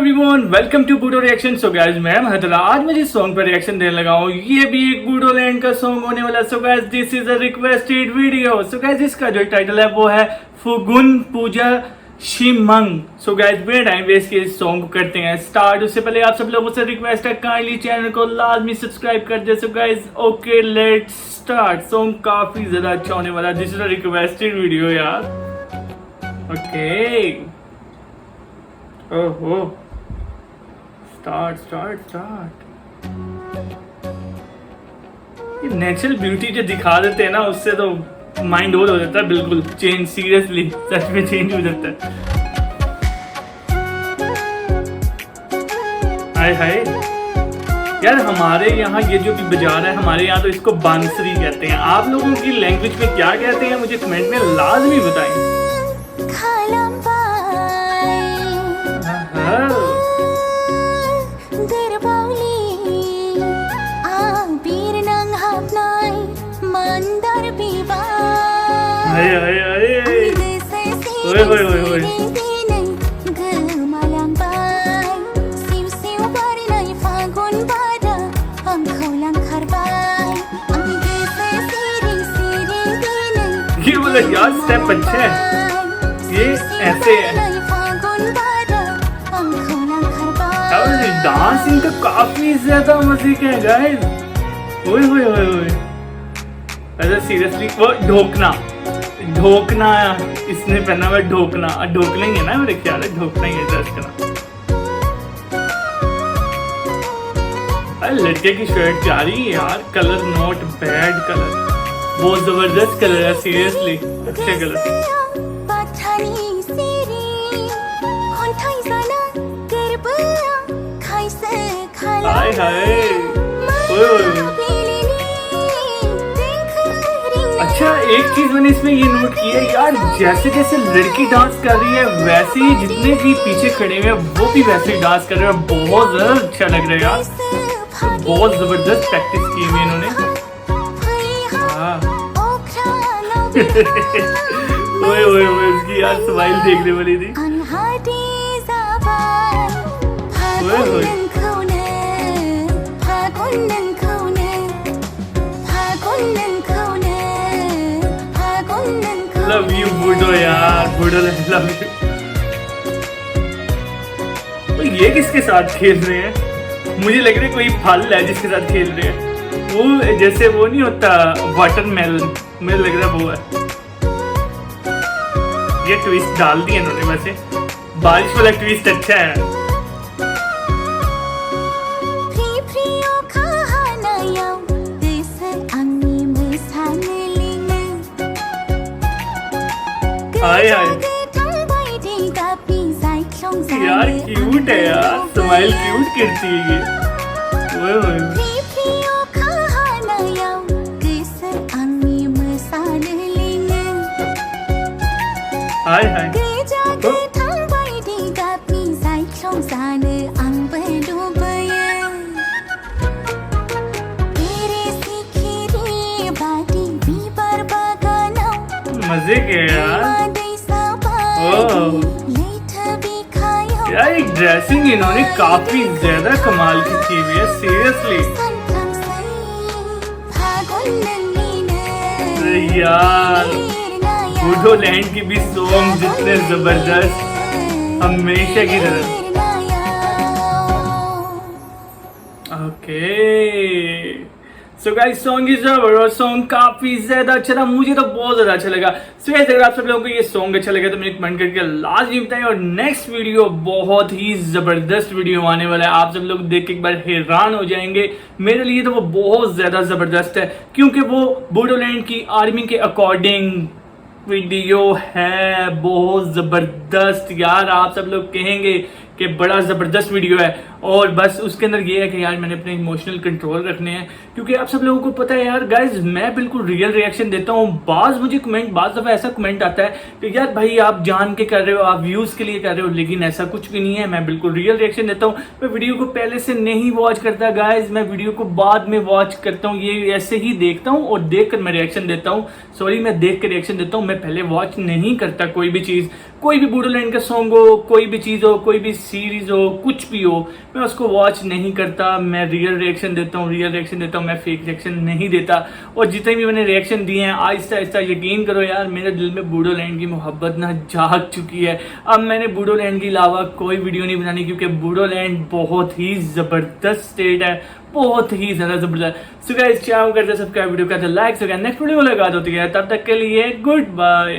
Everyone welcome to बूडो reaction. So guys मैं हदला आज मैं जिस सॉन्ग पर रिएक्शन देने लगा हूँ ये भी एक बूडो लैंड का सॉन्ग होने वाला है। So guys this is a requested video. So guys इसका जो टाइटल है वो है फुगुन पूजा शिमंग। सो गाइस बिना टाइम वेस्ट किए इस सॉन्ग को करते हैं स्टार्ट। उससे पहले आप सब लोगों से रिक्वेस्ट है काइंडली चैनल को लाजमी सब्सक्राइब कर दे। So guys okay let's start. Song काफी ज्यादा अच्छा होने वाला है। This is a requested video यार। ओके ओहो स्टार्ट। ये नेचुरल ब्यूटी जो दिखा देते हैं ना उससे तो माइंड ओवर हो जाता है। बिल्कुल चेंज, सीरियसली सच में चेंज हो जाता है। हाय हाय यार हमारे यहाँ ये जो भी बाजार है हमारे यहाँ तो इसको बांसुरी कहते हैं। आप लोगों की लैंग्वेज में क्या कहते हैं मुझे कमेंट में लाजमी बताएं। ये बोला यार स्टेप अच्छे हैं, ये ऐसे है। डांस इनका काफी ज्यादा मजे का है गाइस। ओए अच्छा सीरियसली वो ढोकना इसने पहना हुआ ढोकना ही है ना, मेरे ख्याल है ढोकना ही है ड्रेस का नाम। अरे लड़के की शर्ट प्यारी है यार, कलर नॉट बैड, कलर बहुत जबरदस्त कलर है सीरियसली, अच्छे कलर। हाय हाय अच्छा एक चीज मैंने इसमें ये नोट की है यार, जैसे जैसे लड़की डांस कर रही है वैसे ही जितने भी पीछे खड़े हुए हैं वो भी वैसे ही डांस कर रहे हैं। बहुत ज्यादा अच्छा लग रहा है यार, बहुत जबरदस्त प्रैक्टिस की है इन्होंने। ओए उसकी यार स्माइल देखने वाली थी। ओए लव यू बूडो यार, बूडो लव यू। तो ये किसके साथ खेल रहे हैं? मुझे लग रहा है कोई फल है जिसके साथ खेल रहे हैं। वो जैसे वो नहीं होता वाटरमेलन, मुझे लग रहा है वो है। ये ट्विस्ट डाल दिया इन्होंने, वैसे बारिश वाला ट्विस्ट अच्छा है। हाय हाय यार क्यूट है यार, स्माइल क्यूट करती है ये। हाय हाय मजे के यार। यार एक ड्रेसिंग इन्होंने काफी ज्यादा कमाल की की हुई है सीरियसली यार। बूडो लैंड की भी सॉन्ग जितने जबरदस्त हमेशा की तरह। Okay so guys song is over और सॉन्ग काफी ज्यादा अच्छा था, मुझे तो बहुत ज्यादा अच्छा लगा। सो गाइस अगर आप सब लोगों को ये सॉन्ग अच्छा लगा तो मुझे कमेंट करके लाजमी बताएं। और नेक्स्ट वीडियो बहुत ही जबरदस्त वीडियो आने वाला है, आप सब लोग देख के एक बार हैरान हो जाएंगे। मेरे लिए तो वो बहुत ज्यादा जबरदस्त है क्योंकि वो बूडो लैंड की आर्मी के अकॉर्डिंग वीडियो है, बहुत जबरदस्त यार। आप सब लोग कहेंगे कि बड़ा ज़बरदस्त वीडियो है और बस उसके अंदर ये है कि यार मैंने अपने इमोशनल कंट्रोल रखने हैं क्योंकि आप सब लोगों को पता है यार गाइज मैं बिल्कुल रियल रिएक्शन देता हूँ। बाज़ दफ़ा ऐसा कमेंट आता है कि यार भाई आप जान के कर रहे हो, आप व्यूज़ के लिए कर रहे हो, लेकिन ऐसा कुछ भी नहीं है। मैं बिल्कुल रियल रिएक्शन देता हूँ। मैं वीडियो को पहले से नहीं वॉच करता गाइज, मैं वीडियो को बाद में वॉच करता हूँ। ये ऐसे ही देखता हूँ और देख कर मैं रिएक्शन देता हूँ। सॉरी, मैं देख कर रिएक्शन देता हूँ, मैं पहले वॉच नहीं करता कोई भी चीज़। कोई भी बूडो लैंड का सॉन्ग हो, कोई भी चीज़ हो, कोई भी सीरीज हो, कुछ भी हो, मैं उसको वॉच नहीं करता। मैं रियल रिएक्शन देता हूँ, मैं फेक रिएक्शन नहीं देता। और जितने भी मैंने रिएक्शन दिए हैं, आहिस्ता आहिस्ता यकीन करो यार, मेरे दिल में बूडोलैंड की मोहब्बत ना जाग चुकी है। अब मैंने बूडोलैंड के अलावा कोई वीडियो नहीं बनानी, क्योंकि बूडोलैंड बहुत ही ज़बरदस्त स्टेट है, बहुत ही ज़्यादा ज़बरदस्त। सो गाइस, चाहो करते सब्सक्राइब, वीडियो का like. So guys, next video मुलाकात होती है, तब तक के लिए गुड बाय।